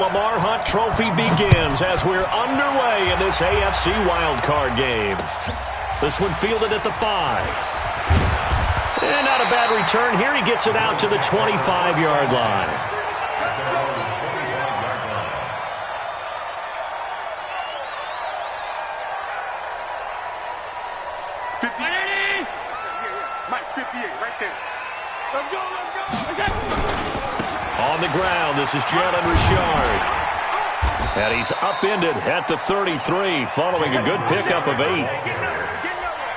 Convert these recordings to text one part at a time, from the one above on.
Lamar Hunt Trophy begins as we're underway in this AFC wildcard game. This one fielded at the 5. And not a bad return here. He gets it out to the 25-yard line. Mike, 58, right there. Let's go, let's go. On the ground, this is Jalen Richard. And he's upended at the 33, following a good pickup of 8.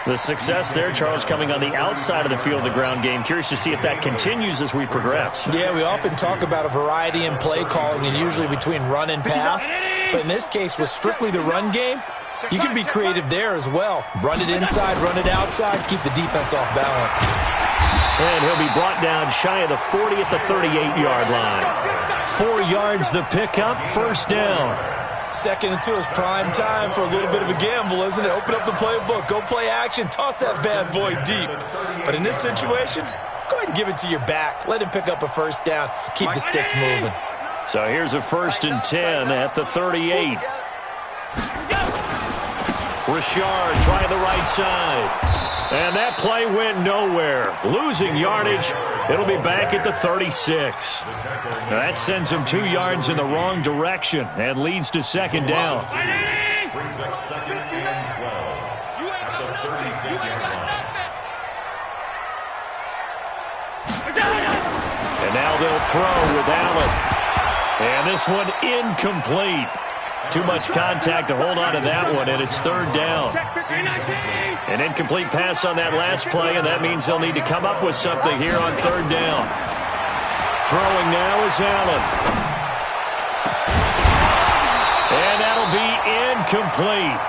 The success there, Charles, coming on the outside of the field, the ground game. Curious to see if that continues as we progress. Yeah, we often talk about a variety in play calling and usually between run and pass. But in this case, with strictly the run game, you can be creative there as well. Run it inside, run it outside, keep the defense off balance. And he'll be brought down shy of the 40 at the 38-yard line. 4 yards the pickup, first down. Second and 2 is prime time for a little bit of a gamble, isn't it? Open up the playbook, go play action, toss that bad boy deep. But in this situation, go ahead and give it to your back. Let him pick up a first down. Keep the sticks moving. So here's a 1st and 10 at the 38. Richard trying the right side. And that play went nowhere. Losing yardage. It'll be back at the 36. Now that sends him 2 yards in the wrong direction and leads to second down. Brings up 2nd and 12 at the 36-yard line. And now they'll throw with Allen. And this one incomplete. Too much contact to hold on to that one, and it's 3rd down. An incomplete pass on that last play, and that means they'll need to come up with something here on 3rd down. Throwing now is Allen. And that'll be incomplete.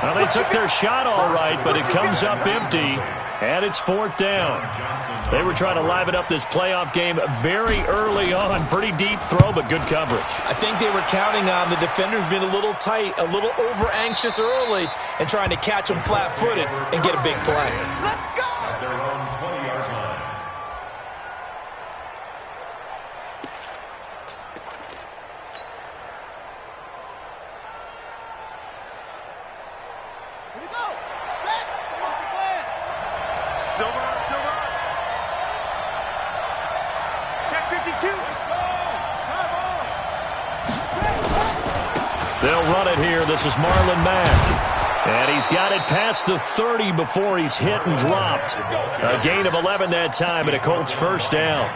Well, they took their shot all right, but it comes up empty, and it's 4th down. They were trying to liven up this playoff game very early on. Pretty deep throw, but good coverage. I think they were counting on the defenders being a little tight, a little over-anxious early, and trying to catch them flat-footed and get a big play. Let's go! At their own 20-yard line. Here we go. Set. What's the plan? Silver. Check 52. Let's go. Come on. They'll run it here. This is Marlon Mack. And he's got it past the 30 before he's hit and dropped. A gain of 11 that time, and a Colts first down.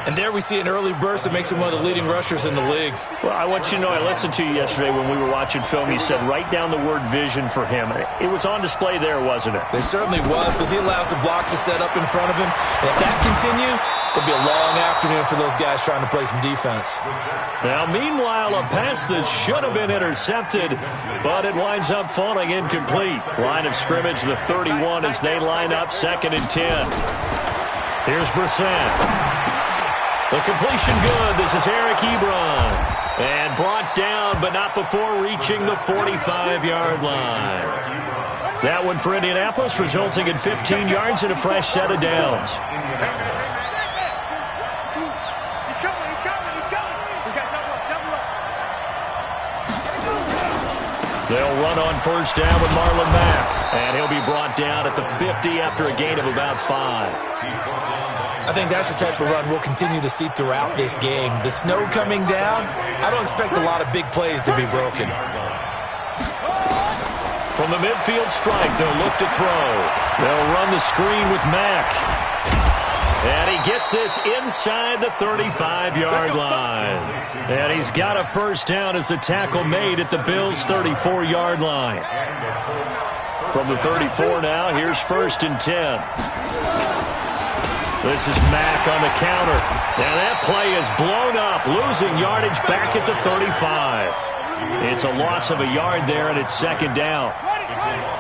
And there we see an early burst that makes him one of the leading rushers in the league. Well, I want you to know, I listened to you yesterday when we were watching film. You said write down the word vision for him. It was on display there, wasn't it? It certainly was, because he allows the blocks to set up in front of him. And if that continues, it'll be a long afternoon for those guys trying to play some defense. Now, meanwhile, a pass that should have been intercepted, but it winds up falling incomplete. Line of scrimmage, the 31, as they line up 2nd and 10. Here's Brissett. The completion good. This is Eric Ebron. And brought down, but not before reaching the 45-yard line. That one for Indianapolis, resulting in 15 yards and a fresh set of downs. He's coming. We got double up. They'll run on first down with Marlon Mack. And he'll be brought down at the 50 after a gain of about 5. I think that's the type of run we'll continue to see throughout this game. The snow coming down, I don't expect a lot of big plays to be broken. From the midfield strike, they'll look to throw. They'll run the screen with Mack. And he gets this inside the 35-yard line. And he's got a first down as the tackle made at the Bills' 34-yard line. From the 34 now, here's 1st and 10. This is Mack on the counter. Now that play is blown up, losing yardage back at the 35. It's a loss of a yard there, and it's 2nd down.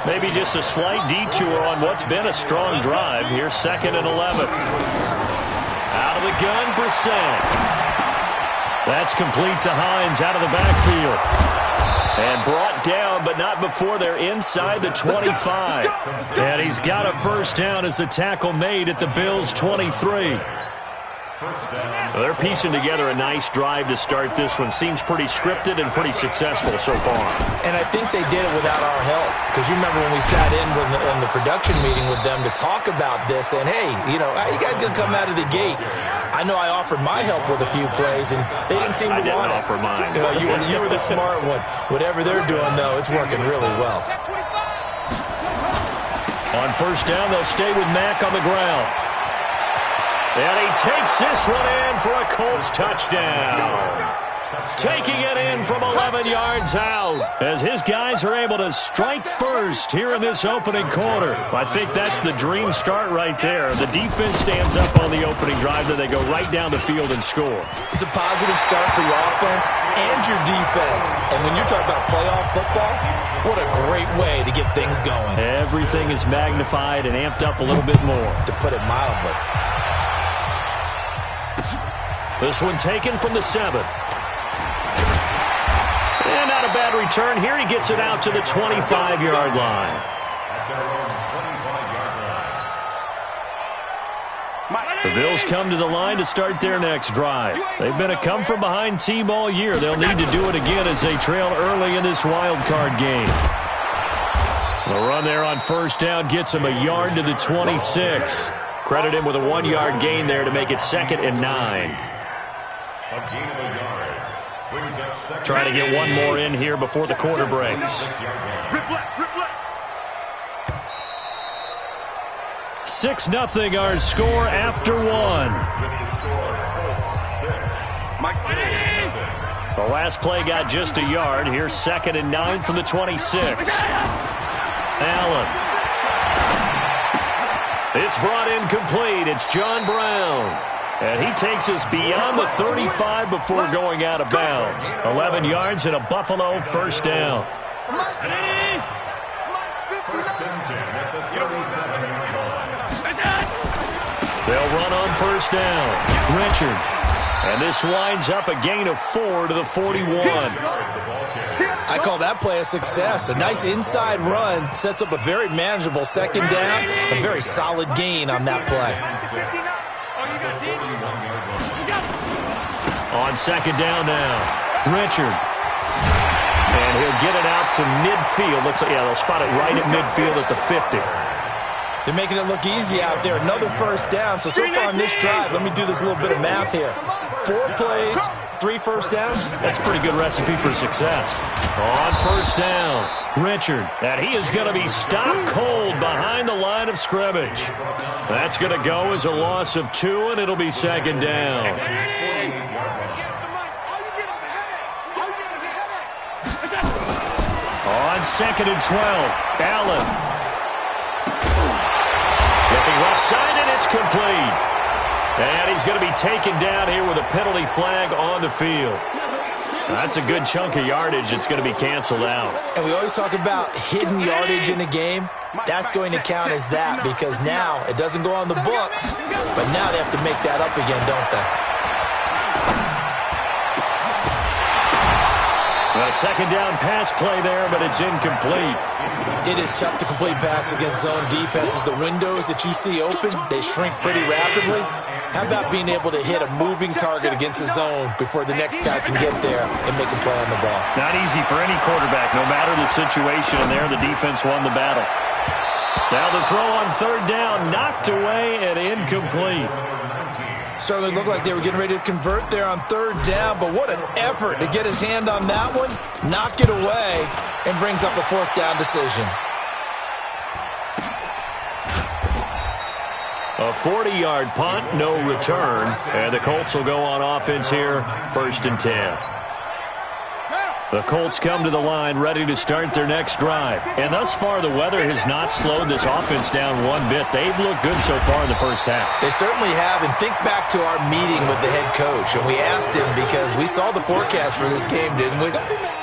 Maybe just a slight detour on what's been a strong drive. Here's 2nd and 11. Out of the gun, Brissett. That's complete to Hines out of the backfield. And brought down, but not before they're inside the 25. And he's got a first down as the tackle made at the Bills' 23. They're piecing together a nice drive to start this one. Seems pretty scripted and pretty successful so far. And I think they did it without our help. Because you remember when we sat in the production meeting with them to talk about this, and hey, you know, how you guys going to come out of the gate? I know I offered my help with a few plays, and they didn't seem to want it. I didn't offer mine. You were the smart one. Whatever they're doing, though, it's working really well. On first down, they'll stay with Mack on the ground. And he takes this one in for a Colts touchdown. Taking it in from 11 yards out as his guys are able to strike first here in this opening quarter. I think that's the dream start right there. The defense stands up on the opening drive, then they go right down the field and score. It's a positive start for your offense and your defense. And when you're talking about playoff football, what a great way to get things going. Everything is magnified and amped up a little bit more. To put it mildly. This one taken from the 7. And not a bad return here. He gets it out to the 25-yard line. The Bills come to the line to start their next drive. They've been a come-from-behind team all year. They'll need to do it again as they trail early in this wild card game. The run there on first down gets him a yard to the 26. Credit him with a 1-yard gain there to make it 2nd and 9. Trying to get one more in here before the quarter breaks. 6-0 our score after 1. The last play got just a yard. Here's 2nd and 9 from the 26. Allen. It's brought in complete. It's John Brown. And he takes us beyond the 35 before going out of bounds. 11 yards and a Buffalo first down. They'll run on first down. Richard. And this winds up a gain of 4 to the 41. I call that play a success. A nice inside run sets up a very manageable 2nd down. A very solid gain on that play. On 2nd down now, Richard. And he'll get it out to midfield. Looks like, yeah, they'll spot it right at midfield at the 50. They're making it look easy out there. Another first down. So far on this drive, let me do this little bit of math here. 4 plays, 3 first downs. That's a pretty good recipe for success. On first down, Richard. And he is going to be stopped cold behind the line of scrimmage. That's going to go as a loss of 2, and it'll be 2nd down. On 2nd and 12, Allen. Looking left side, and it's complete. And he's going to be taken down here with a penalty flag on the field. That's a good chunk of yardage. It's going to be canceled out. And we always talk about hidden yardage in a game. That's going to count as that because now it doesn't go on the books, but now they have to make that up again, don't they? A 2nd down pass play there, but it's incomplete. It is tough to complete passes against zone defenses. The windows that you see open, they shrink pretty rapidly. How about being able to hit a moving target against a zone before the next guy can get there and make a play on the ball? Not easy for any quarterback, no matter the situation, and there the defense won the battle. Now the throw on 3rd down, knocked away and incomplete. Certainly looked like they were getting ready to convert there on 3rd down, but what an effort to get his hand on that one, knock it away, and brings up a 4th down decision. A 40-yard punt, no return, and the Colts will go on offense here, 1st and 10. The Colts come to the line ready to start their next drive. And thus far, the weather has not slowed this offense down one bit. They've looked good so far in the first half. They certainly have. And think back to our meeting with the head coach. And we asked him because we saw the forecast for this game, didn't we?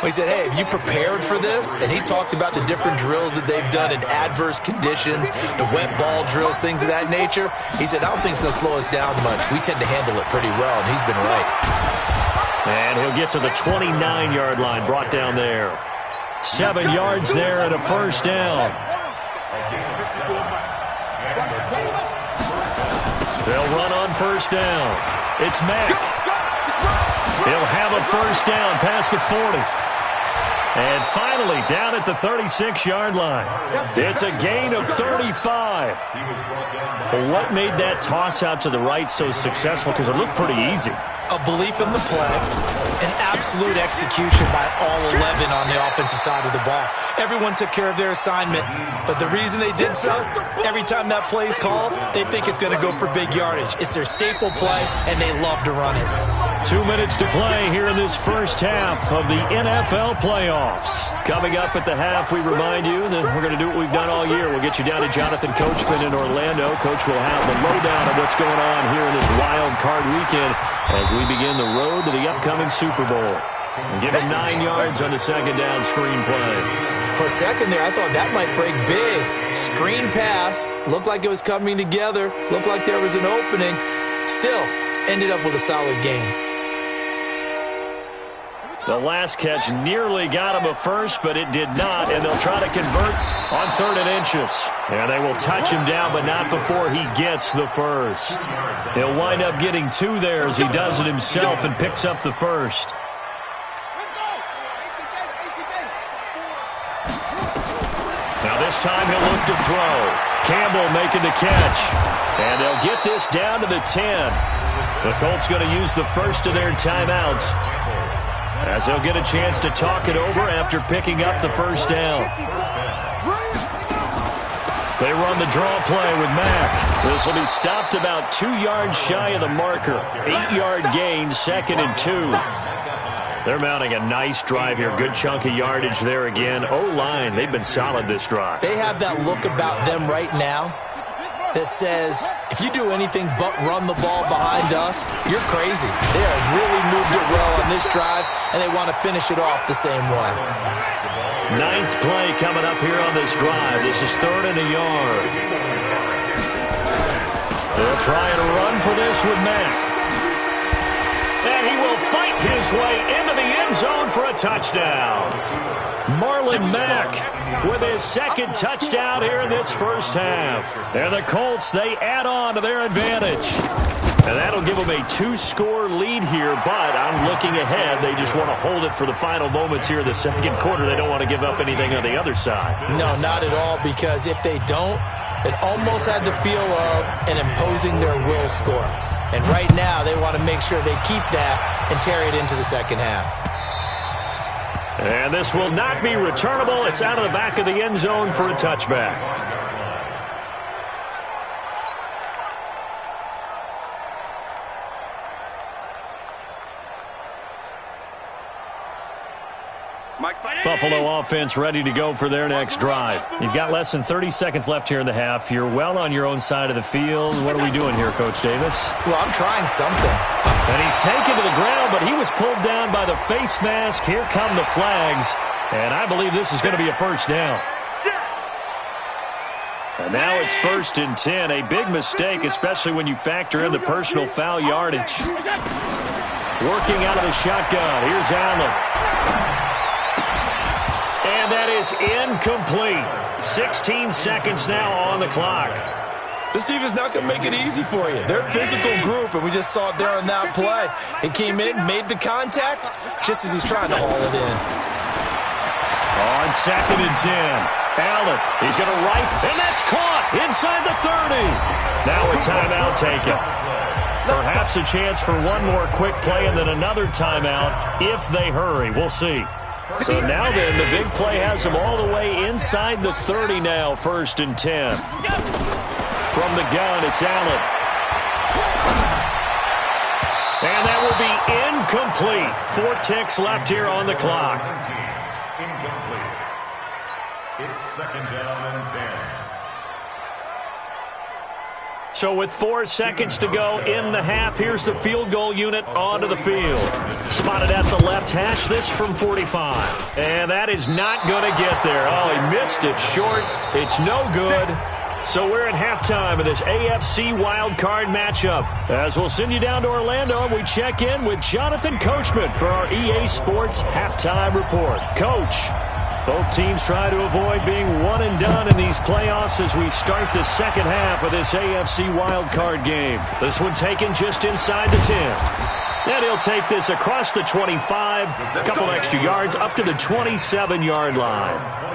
We said, hey, have you prepared for this? And he talked about the different drills that they've done in adverse conditions, the wet ball drills, things of that nature. He said, I don't think it's going to slow us down much. We tend to handle it pretty well, and he's been right. And he'll get to the 29-yard line, brought down there. 7 yards there and a first down. They'll run on first down. It's Mack. He'll have a first down past the 40. And finally, down at the 36-yard line. It's a gain of 35. Well, what made that toss out to the right so successful? Because it looked pretty easy. A belief in the play, an absolute execution by all 11 on the offensive side of the ball. Everyone took care of their assignment, but the reason they did so, every time that play is called, they think it's going to go for big yardage. It's their staple play, and they love to run it. 2 minutes to play here in this first half of the NFL playoffs. Coming up at the half, we remind you that we're going to do what we've done all year. We'll get you down to Jonathan Coachman in Orlando. Coach will have the lowdown of what's going on here in this wild card weekend as we begin the road to the upcoming Super Bowl. And give him 9 yards on the second down screen play. For a second there, I thought that might break big. Screen pass. Looked like it was coming together. Looked like there was an opening. Still, ended up with a solid game. The last catch nearly got him a first, but it did not, and they'll try to convert on 3rd and inches. And they will touch him down, but not before he gets the first. He'll wind up getting 2 there as he does it himself and picks up the first. Now this time he'll look to throw. Campbell making the catch. And they'll get this down to the 10. The Colts going to use the first of their timeouts, as they'll get a chance to talk it over after picking up the first down. They run the draw play with Mack. This will be stopped about 2 yards shy of the marker. 8-yard gain, 2nd and 2. They're mounting a nice drive here. Good chunk of yardage there again. O-line, they've been solid this drive. They have that look about them right now that says, if you do anything but run the ball behind us, you're crazy. They have really moved it well on this drive, and they want to finish it off the same way. 9th play coming up here on this drive. This is 3rd and a yard. They'll try and run for this with Mack. And he will fight his way into the end zone for a touchdown. Marlon Mack with his 2nd touchdown here in this first half. And the Colts, they add on to their advantage. And that'll give them a 2-score lead here, but I'm looking ahead. They just want to hold it for the final moments here in the second quarter. They don't want to give up anything on the other side. No, not at all, because if they don't, it almost had the feel of an imposing their will score. And right now, they want to make sure they keep that and carry it into the second half. And this will not be returnable. It's out of the back of the end zone for a touchback. Buffalo offense ready to go for their next drive. You've got less than 30 seconds left here in the half. You're well on your own side of the field. What are we doing here, Coach Davis? Well, I'm trying something. And he's taken to the ground, but he was pulled down by the face mask. Here come the flags. And I believe this is going to be a first down. And now it's 1st and 10. A big mistake, especially when you factor in the personal foul yardage. Working out of the shotgun. Here's Allen. And that is incomplete. 16 seconds now on the clock. This defense is not going to make it easy for you. They're a physical group, and we just saw it there on that play. He came in, made the contact, just as he's trying to haul it in. On 2nd and 10. Allen, he's going to right, and that's caught inside the 30. Now a timeout taken. Perhaps a chance for one more quick play and then another timeout if they hurry. We'll see. So now then, the big play has them all the way inside the 30 now, 1st and 10. From the gun, it's Allen. And that will be incomplete. 4 ticks left here on the clock. Incomplete. It's 2nd down and 10. So with 4 seconds to go in the half, here's the field goal unit onto the field. Spotted at the left hash, this from 45. And that is not going to get there. Oh, he missed it short. It's no good. So we're at halftime of this AFC wildcard matchup. As we'll send you down to Orlando, and we check in with Jonathan Coachman for our EA Sports Halftime Report. Coach. Both teams try to avoid being one and done in these playoffs as we start the second half of this AFC wildcard game. This one taken just inside the 10. And he'll take this across the 25, a couple extra yards up to the 27-yard line.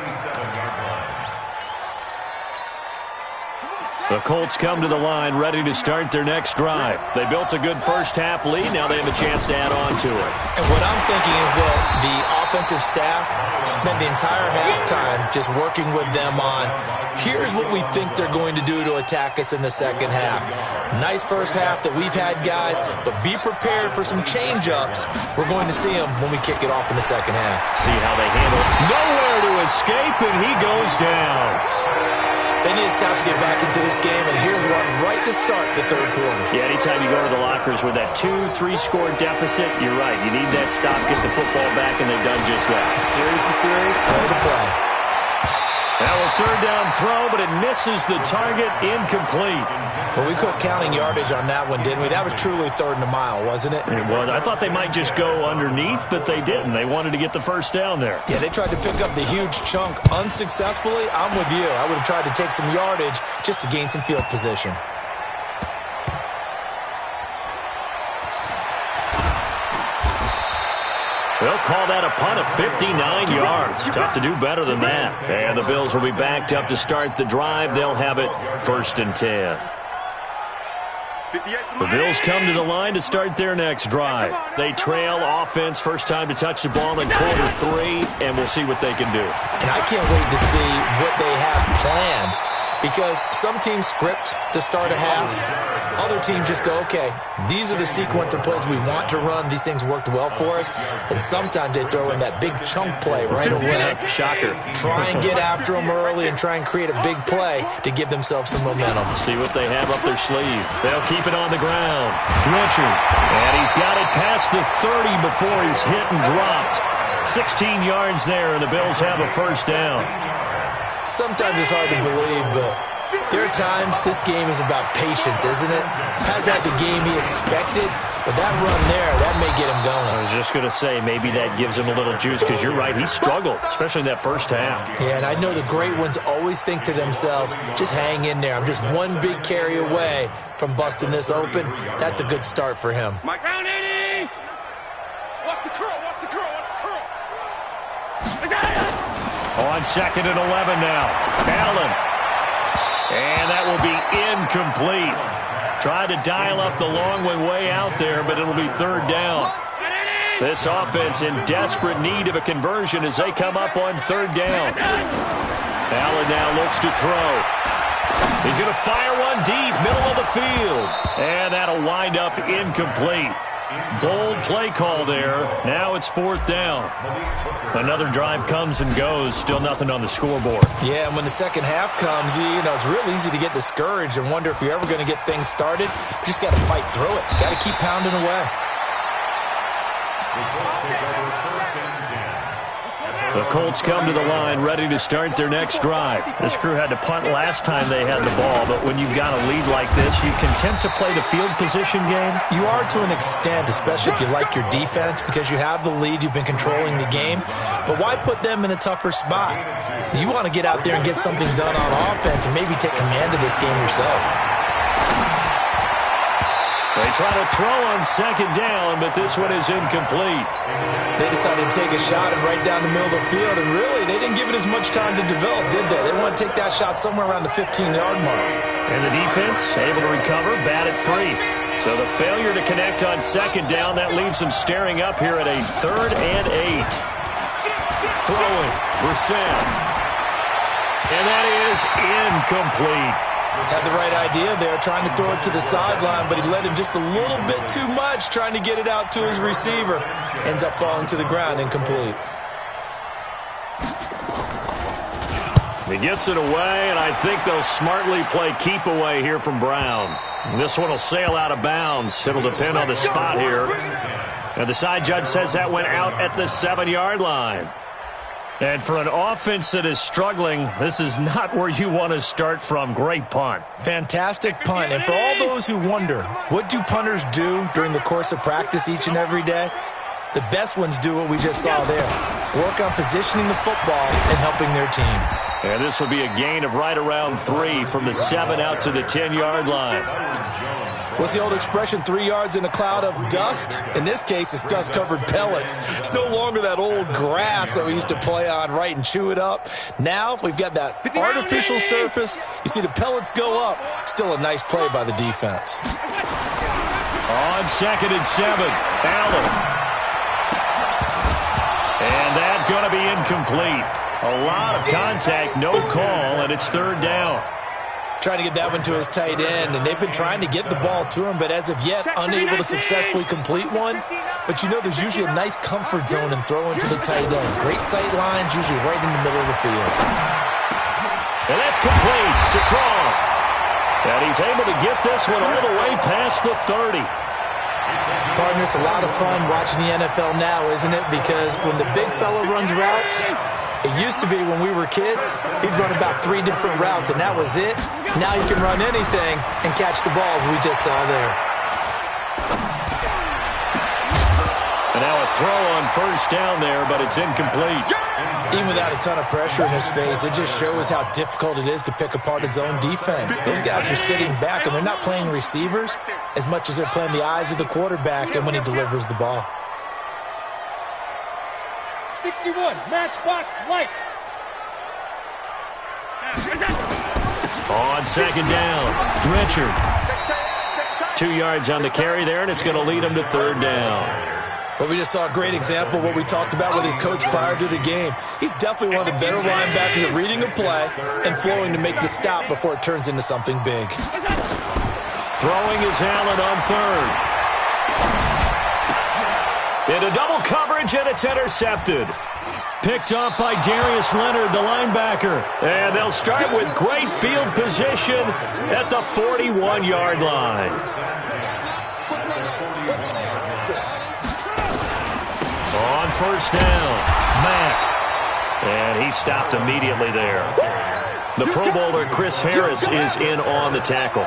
The Colts come to the line ready to start their next drive. They built a good first-half lead. Now they have a chance to add on to it. And what I'm thinking is that the offensive staff spent the entire halftime just working with them on, here's what we think they're going to do to attack us in the second half. Nice first half that we've had, guys, but be prepared for some change-ups. We're going to see them when we kick it off in the second half. See how they handle it. Nowhere to escape, and he goes down. They need to stop to get back into this game, and here's one right to start the third quarter. Yeah, anytime you go to the lockers with that 2-3 score deficit, you're right. You need that stop, get the football back, and they've done just that. Series to series, play to play. Now a third down throw, but it misses the target, incomplete. Well, we quit counting yardage on that one, didn't we? That was truly third and a mile, wasn't it? It was. I thought they might just go underneath, but they didn't. They wanted to get the first down there. Yeah, they tried to pick up the huge chunk unsuccessfully. I'm with you. I would have tried to take some yardage just to gain some field position. They'll call that a punt of 59 yards. Tough to do better than that. And the Bills will be backed up to start the drive. They'll have it 1st and 10. The Bills come to the line to start their next drive. They trail offense, first time to touch the ball in quarter 3, and we'll see what they can do. And I can't wait to see what they have planned, because some teams script to start a half. Other teams just go, okay, these are the sequence of plays we want to run. These things worked well for us. And sometimes they throw in that big chunk play right away. Shocker. Try and get after them early and try and create a big play to give themselves some momentum. See what they have up their sleeve. They'll keep it on the ground. Richard. And he's got it past the 30 before he's hit and dropped. 16 yards there, and the Bills have a first down. Sometimes it's hard to believe, but there are times this game is about patience, isn't it? Has had the game he expected, but that run there, that may get him going. I was just going to say, maybe that gives him a little juice, because you're right, he struggled, especially in that first half. Yeah, and I know the great ones always think to themselves, just hang in there. I'm just one big carry away from busting this open. That's a good start for him. Mike. Down 80! Watch the curl, watch the curl, watch the curl. On 2nd and 11 now. Allen. And that will be incomplete. Tried to dial up the long one way out there, but it'll be third down. This offense in desperate need of a conversion as they come up on third down. Allen now looks to throw. He's going to fire one deep, middle of the field. And that'll wind up incomplete. Bold play call there. Now it's 4th down. Another drive comes and goes. Still nothing on the scoreboard. Yeah, and when the second half comes, you know, it's real easy to get discouraged and wonder if you're ever going to get things started. You just got to fight through it. You got to keep pounding away. The Colts come to the line ready to start their next drive. This crew had to punt last time they had the ball, but when you've got a lead like this, you content to play the field position game? You are to an extent, especially if you like your defense, because you have the lead, you've been controlling the game. But why put them in a tougher spot? You want to get out there and get something done on offense and maybe take command of this game yourself. They try to throw on second down, but this one is incomplete. They decided to take a shot and right down the middle of the field, and really, they didn't give it as much time to develop, did they? They want to take that shot somewhere around the 15-yard mark. And the defense able to recover, bat it free. So the failure to connect on second down, that leaves them staring up here at a 3rd and 8. Throwing, Brissett. And that is incomplete. Had the right idea there, trying to throw it to the sideline, but he let him just a little bit too much, trying to get it out to his receiver. Ends up falling to the ground, incomplete. He gets it away, and I think they'll smartly play keep away here from Brown. This one will sail out of bounds. It'll depend on the spot here. And the side judge says that went out at the 7-yard line. And for an offense that is struggling, this is not where you want to start from. Great punt. Fantastic punt. And for all those who wonder, what do punters do during the course of practice each and every day? The best ones do what we just saw there. work on positioning the football and helping their team. And this will be a gain of right around 3 from the 7 out to the 10-yard line. What's the old expression, 3 yards in a cloud of dust? In this case, it's dust-covered pellets. It's no longer that old grass that we used to play on, right, and chew it up. Now we've got that artificial surface. You see the pellets go up. Still a nice play by the defense. On 2nd and 7, Allen. And that's going to be incomplete. A lot of contact, no call, and it's 3rd down. Trying to get that one to his tight end, and they've been trying to get the ball to him, but as of yet, unable to successfully complete one. But you know there's usually a nice comfort zone in throwing to the tight end. Great sight lines, usually right in the middle of the field. And that's complete to Croft. And he's able to get this one all the way past the 30. Partner, it's a lot of fun watching the NFL now, isn't it? Because when the big fella runs routes, it used to be when we were kids, he'd run about 3 different routes, and that was it. Now he can run anything and catch the balls we just saw there. And now a throw on 1st down there, but it's incomplete. Even without a ton of pressure in his face, it just shows how difficult it is to pick apart his own defense. Those guys are sitting back, and they're not playing receivers as much as they're playing the eyes of the quarterback and when he delivers the ball. 61, matchbox light. On 2nd down, Richard. 2 yards on the carry there, and it's going to lead him to 3rd down. Well, we just saw a great example of what we talked about with his coach prior to the game. He's definitely one of the better linebackers at reading a play and flowing to make the stop before it turns into something big. Throwing is Allen on 3rd. Into double coverage, and it's intercepted. Picked up by Darius Leonard, the linebacker. And they'll start with great field position at the 41-yard line. On 1st down, Mack. And he stopped immediately there. The Pro Bowler Chris Harris is in on the tackle.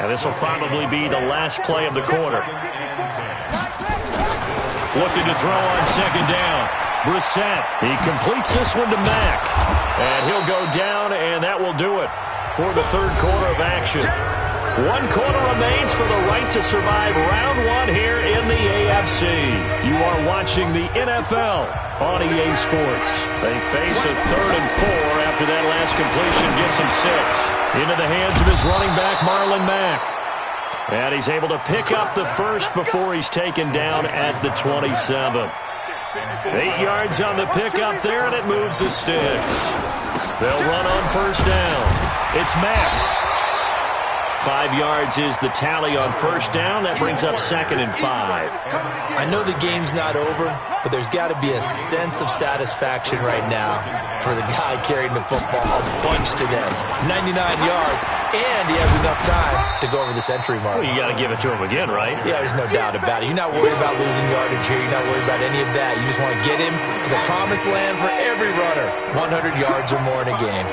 And this will probably be the last play of the quarter. Looking to throw on 2nd down. Brissett. He completes this one to Mack. And he'll go down, and that will do it for the 3rd quarter of action. 1 quarter remains for the right to survive round 1 here in the AFC. You are watching the NFL on EA Sports. They face a 3rd and 4 after that last completion gets him 6. Into the hands of his running back, Marlon Mack. And he's able to pick up the first before he's taken down at the 27. 8 yards on the pickup there, and it moves the sticks. They'll run on 1st down. It's Mack. 5 yards is the tally on 1st down. That brings up 2nd and 5. I know the game's not over, but there's got to be a sense of satisfaction right now for the guy carrying the football a bunch today. 99 yards, and he has enough time to go over the century mark. Well, you got to give it to him again, right? Yeah, there's no doubt about it. You're not worried about losing yardage here. You're not worried about any of that. You just want to get him to the promised land for every runner. 100 yards or more in a game.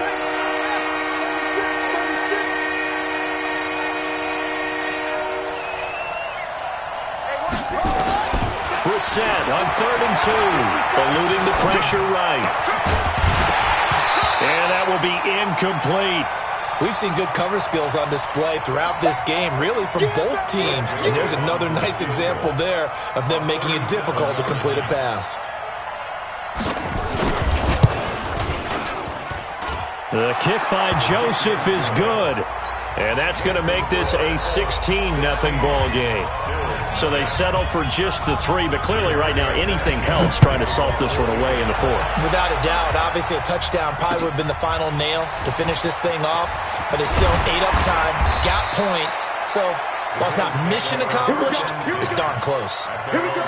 Brissett on 3rd and 2, eluding the pressure right. And that will be incomplete. We've seen good cover skills on display throughout this game, really from both teams. And there's another nice example there of them making it difficult to complete a pass. The kick by Joseph is good. And that's going to make this a 16-0 ball game. So they settle for just the 3, but clearly right now anything helps trying to salt this one away in the 4th. Without a doubt, obviously a touchdown probably would have been the final nail to finish this thing off, but it's still 8 up time, got points. So while it's not mission accomplished, it's darn close. Here we go.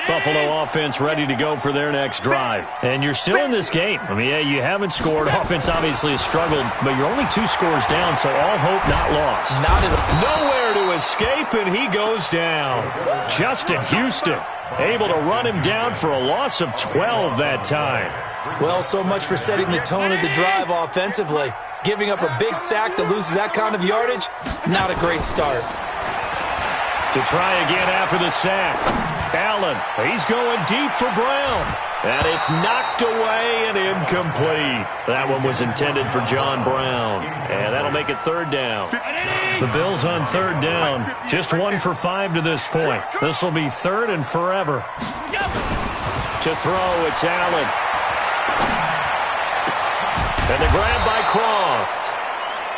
Buffalo offense ready to go for their next drive. And you're still in this game. I mean, yeah, you haven't scored. Offense obviously has struggled, but you're only 2 scores down, so all hope not lost. Not at all. Nowhere to escape, and he goes down. Justin Houston able to run him down for a loss of 12 that time. Well, so much for setting the tone of the drive offensively. Giving up a big sack that loses that kind of yardage, not a great start. To try again after the sack. Allen, he's going deep for Brown. And it's knocked away and incomplete. That one was intended for John Brown. And that'll make it third down. The Bills on third down. Just 1 for 5 to this point. This will be third and forever. To throw, it's Allen. And the grab by Croft.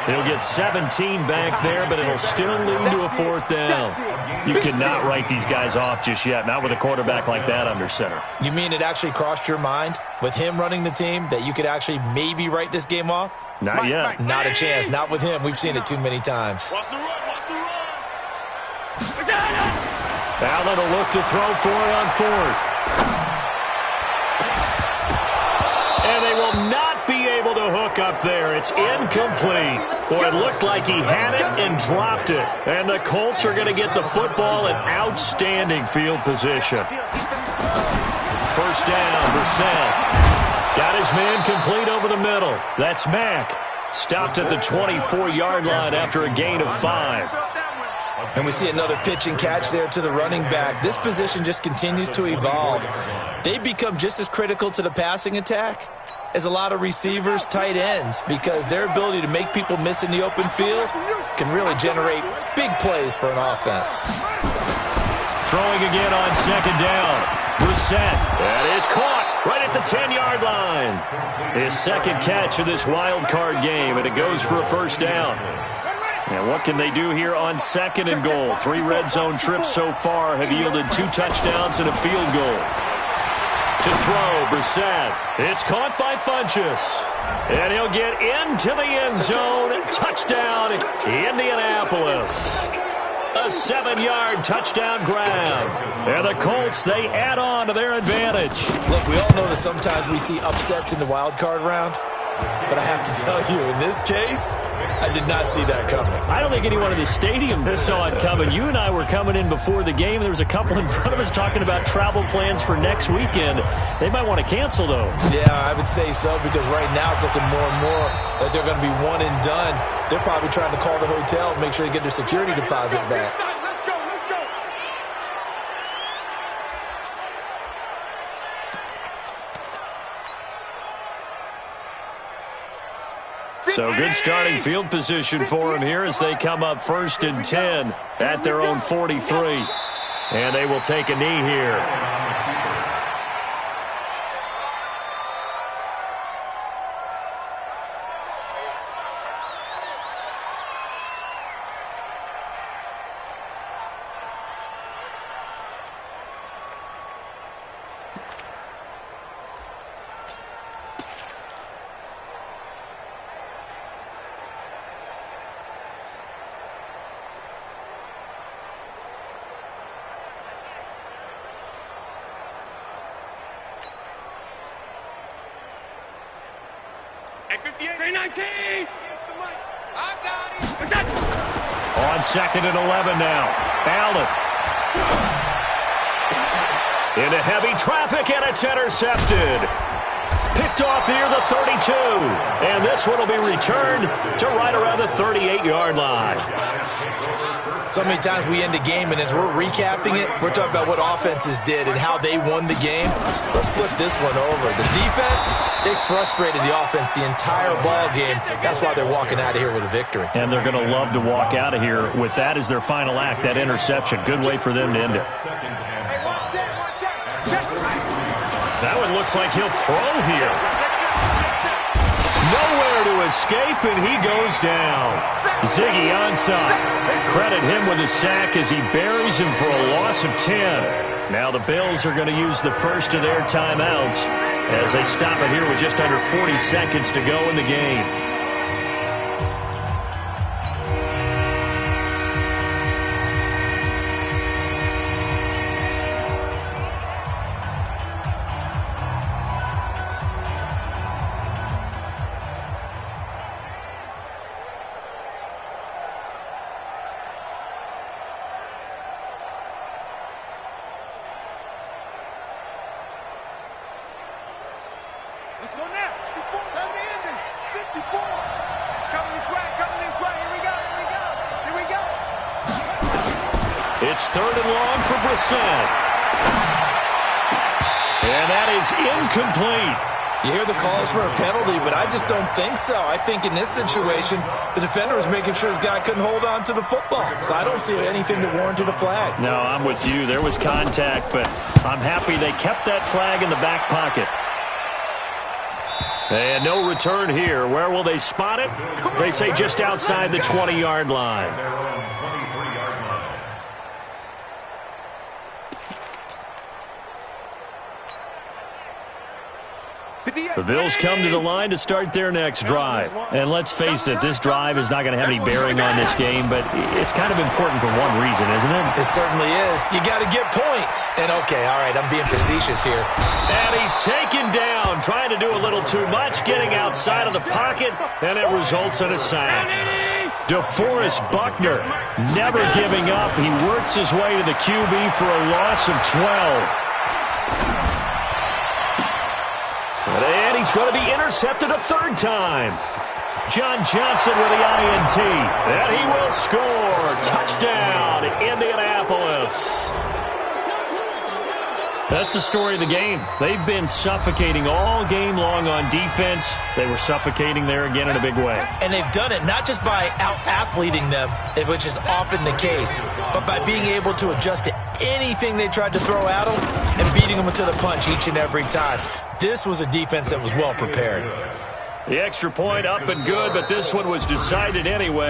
He'll get 17 back there, but it'll still lead to a fourth down. You cannot write these guys off just yet, not with a quarterback like that under center. You mean it actually crossed your mind with him running the team that you could actually maybe write this game off? Not yet. Not a chance. Not with him. We've seen it too many times. Watch the run, watch the run. Allen will look to throw for it on fourth. And they will not be able to hook up there. It's incomplete. Boy, it looked like he had it and dropped it. And the Colts are going to get the football in outstanding field position. First down, Brissett. Got his man complete over the middle. That's Mack. Stopped at the 24-yard line after a gain of 5. And we see another pitch and catch there to the running back. This position just continues to evolve. They become just as critical to the passing attack as a lot of receivers, tight ends, because their ability to make people miss in the open field can really generate big plays for an offense. Throwing again on second down. Brissett. That is caught right at the 10-yard line. His second catch of this wild card game, and it goes for a first down. And what can they do here on second and goal? 3 red zone trips so far have yielded 2 touchdowns and a field goal. To throw, Brissett. It's caught by Funchess. And he'll get into the end zone. Touchdown, Indianapolis. A 7-yard touchdown grab. And the Colts, they add on to their advantage. Look, we all know that sometimes we see upsets in the wild card round. But I have to tell you, in this case, I did not see that coming. I don't think anyone in the stadium saw it coming. You and I were coming in before the game. There was a couple in front of us talking about travel plans for next weekend. They might want to cancel those. Yeah, I would say so, because right now it's looking more and more that they're going to be one and done. They're probably trying to call the hotel and make sure they get their security deposit back. So good starting field position for them here as they come up 1st and 10 at their own 43. And they will take a knee here. On 2nd and 11 now. Allen. Into heavy traffic, and it's intercepted. Picked off near the 32. And this one will be returned to right around the 38-yard line. So many times we end a game, and as we're recapping it, we're talking about what offenses did and how they won the game. Let's flip this one over. The defense, they frustrated the offense the entire ball game. That's why they're walking out of here with a victory. And they're going to love to walk out of here with that as their final act, that interception. Good way for them to end it. That one looks like he'll throw here. Nowhere to escape, and he goes down. Ziggy Ansah. Credit him with a sack as he buries him for a loss of 10. Now the Bills are going to use the first of their timeouts as they stop it here with just under 40 seconds to go in the game. Let's go now. 54, time to end it. 54. Coming this way, coming this way. Here we go, here we go, here we go. It's 3rd and long for Brissett. And that is incomplete. You hear the calls for a penalty, but I just don't think so. I think in this situation, the defender was making sure his guy couldn't hold on to the football. So I don't see anything that warranted a flag. No, I'm with you. There was contact, but I'm happy they kept that flag in the back pocket. And no return here. Where will they spot it? They say just outside the 20-yard line. The Bills come to the line to start their next drive. And let's face it, this drive is not going to have any bearing on this game, but it's kind of important for one reason, isn't it? It certainly is. You got to get points. And okay, all right, I'm being facetious here. And he's taken down, trying to do a little too much, getting outside of the pocket, and it results in a sack. DeForest Buckner never giving up. He works his way to the QB for a loss of 12. And he's going to be intercepted a 3rd time. John Johnson with the INT. And he will score. Touchdown, Indianapolis. That's the story of the game. They've been suffocating all game long on defense. They were suffocating there again in a big way. And they've done it not just by out-athleting them, which is often the case, but by being able to adjust to anything they tried to throw at them and beating them to the punch each and every time. This was a defense that was well prepared. The extra point up and good, but this one was decided anyway.